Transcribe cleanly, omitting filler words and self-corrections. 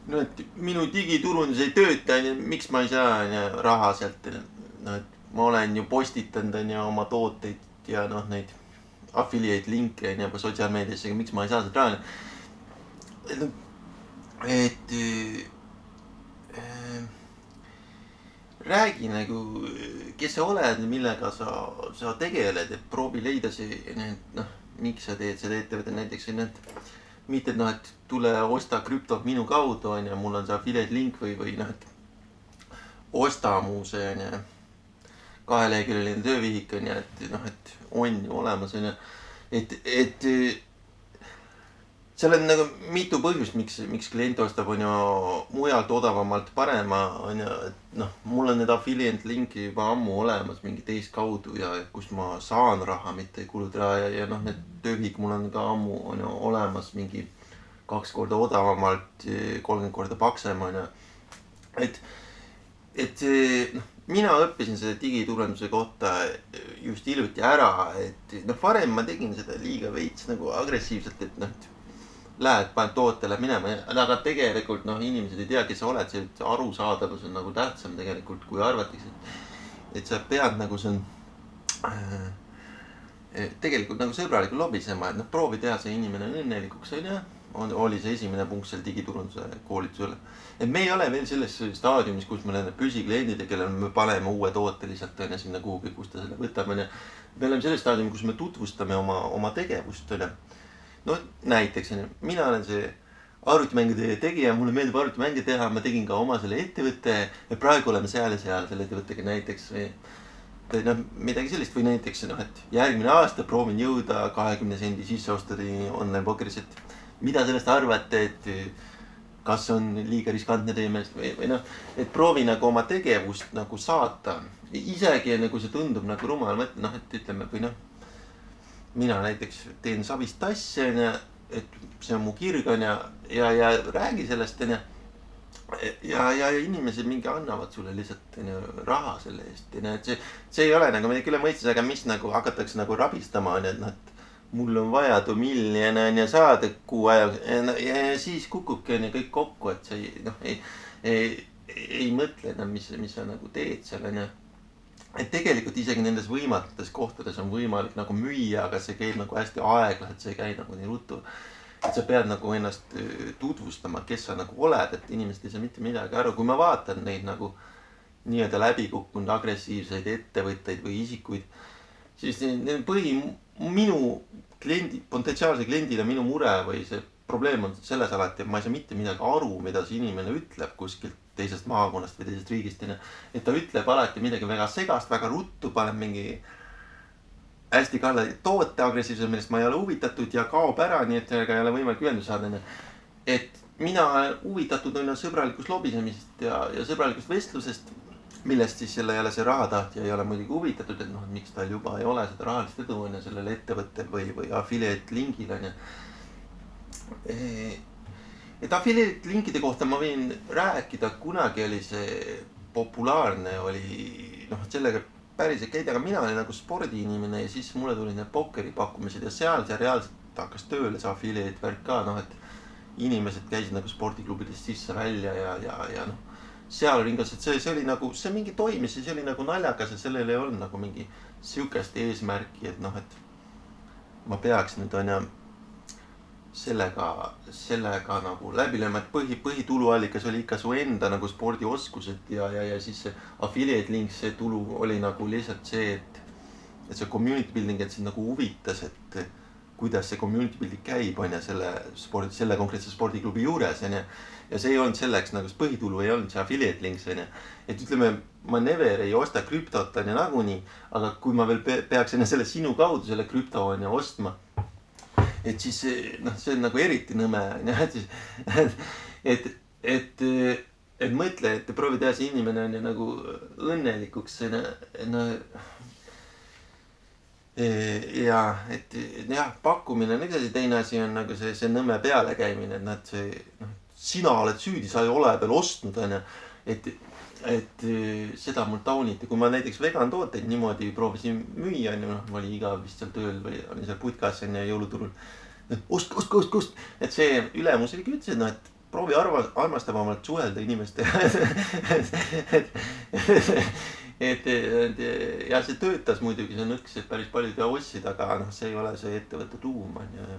no et minu digiturundus ei tööta, miks ma ei saa raha sealt, no et ma olen ju postitanud oma tooteid ja noh, neid affiliate linke juba sotsiaalmeediasse, miks ma ei saa sealt raha. Et räägi nagu, kes sa oled, millega sa tegeled, et proovi leida see, noh, miks sa teed seda ettevõtet näiteks, mitte et noh, et tule osta krüptot minu kaudu, mul on see affiliate link või noh, et osta mu see 2-leheküljeline töövihik, et noh, et on ju olemas, et seal on nagu mitu põhjust, miks klient ostab, on ju mujalt odavamalt parema, on ju, et noh, mul on need affiliate linki juba ammu olemas mingi teist kaudu ja kust ma saan raha, mitte ei kuluta raha ja noh, need töövihik mul on ka ammu on ju olemas mingi 2 korda odavamalt, 30 korda paksem, on ju, et noh, mina õppisin selle digiturunduse kohta just hiljuti ära, et noh, varem ma tegin seda liiga veits nagu agressiivselt, et noh, lähed, paned tootele minema, aga tegelikult noh, inimesed ei tea, kes sa oled, see arusaadavus on nagu tähtsam tegelikult, kui arvatakse, et sa pead nagu see tegelikult nagu sõbralikult lobisema, et noh, proovi teha see inimene õnnelikuks, oli see esimene punkt seal digiturunduse koolitusel. Et me ei ole veel selles staadiumis, kus me oleme püsikliendid ja kellele me paneme uue toote lihtsalt sinna kuhugi, kus ta selle võtab. Me oleme selles staadiumis, kus me tutvustame oma tegevust. No näiteks, mina olen see arvutimängude tegija, mulle meeldib arvutimänge teha, ma tegin ka oma selle ettevõtte ja praegu oleme seal ja seal selle ettevõttega näiteks või noh, midagi sellist või näiteks, et järgmine aasta proovin jõuda 20 sendi sisseostudeni online pokeris, et mida sellest arvate, et kas on liiga riskantne teie meelest või noh, et proovi nagu oma tegevust nagu saata. Isegi nagu see tundub nagu rumal mõte, noh, et ütleme, või noh, mina näiteks teen savist tassi, et see on mu kirg ja räägi sellest, ja inimesed mingi annavad sulle lihtsalt raha selle eest, et see ei ole nagu midagi üle mõistes, aga mis nagu hakatakse nagu rabistama, et noh, et mul on vaja too miljon saada kuu aja ja siis kukubki kõik kokku, et sa ei mõtle enam, mis sa nagu teed seal, et tegelikult isegi nendes võimatutes kohtades on võimalik nagu müüa, aga see käib nagu hästi aeglaselt, see ei käi nagu nii ruttu. Et sa pead nagu ennast tutvustama, kes sa nagu oled, et inimesed ei saa mitte midagi aru. Kui ma vaatan neid nagu nii-öelda läbikukkunud agressiivseid ettevõtteid või isikuid, siis minu kliendi, potentsiaalse kliendile minu mure või see probleem on selles alati, et ma ei saa mitte midagi aru, mida see inimene ütleb kuskilt teisest maakonnast või teisest riigist. Et ta ütleb alati midagi väga segast, väga ruttu, paneb mingi hästi kalla toote agressiivselt, millest ma ei ole huvitatud ja kaob ära, nii et sellega ei ole võimalik ühendus saada. Et mina olen huvitatud sõbralikust lobisemisest ja sõbralikust vestlusest, millest siis jälle see rahatahtja ei ole muidugi huvitatud, et noh, miks tal juba ei ole seda rahalist edu sellele ettevõttel või affiliate linkil. Et affiliate linkide kohta ma võin rääkida, kunagi oli see populaarne, oli noh, sellega päriselt käidi, aga mina olin nagu spordiinimene ja siis mulle tuli need pokeri pakkumised ja seal see reaalselt hakkas tööle see affiliate värk ka, noh, et inimesed käisid nagu spordiklubidest sisse välja ja noh, seal ringas, et see oli nagu, see mingi toimis ja see oli nagu naljakas ja sellel ei olnud nagu mingi sihukest eesmärki, et noh, et ma peaks nüüd sellega nagu läbi lööma, et põhituluallikas oli ikka su enda nagu spordioskused ja siis see affiliate link, see tulu oli nagu lihtsalt see, et see community building, et see nagu huvitas, et kuidas see community building käib, selle konkreetse spordiklubi juures, ja see ei olnud selleks, nagu põhitulu ei olnud see affiliate links, et ütleme, ma never ei osta krüptot nagunii, aga kui ma veel peaks selle sinu kaudu selle krüpto ostma, et siis noh, see on nagu eriti nõme, et mõtle, et proovi teha see inimene nagu õnnelikuks, ja et jah, pakkumine on üks asi, teine asi on nagu see nõme pealekäimine, et sina oled süüdi, sa ei ole veel ostnud, et seda mul tauniti, kui ma näiteks vegan tooteid niimoodi proovisin müüa, ma olin igav vist seal tööl või olin seal putkas jõuluturul, ost, et see ülemus ikkagi ütles, et proovi armastavamalt suhelda inimestega. Ja see töötas muidugi, see on õks, et päris paljud ostsid, aga noh, see ei ole see ettevõtte tuum, on ju.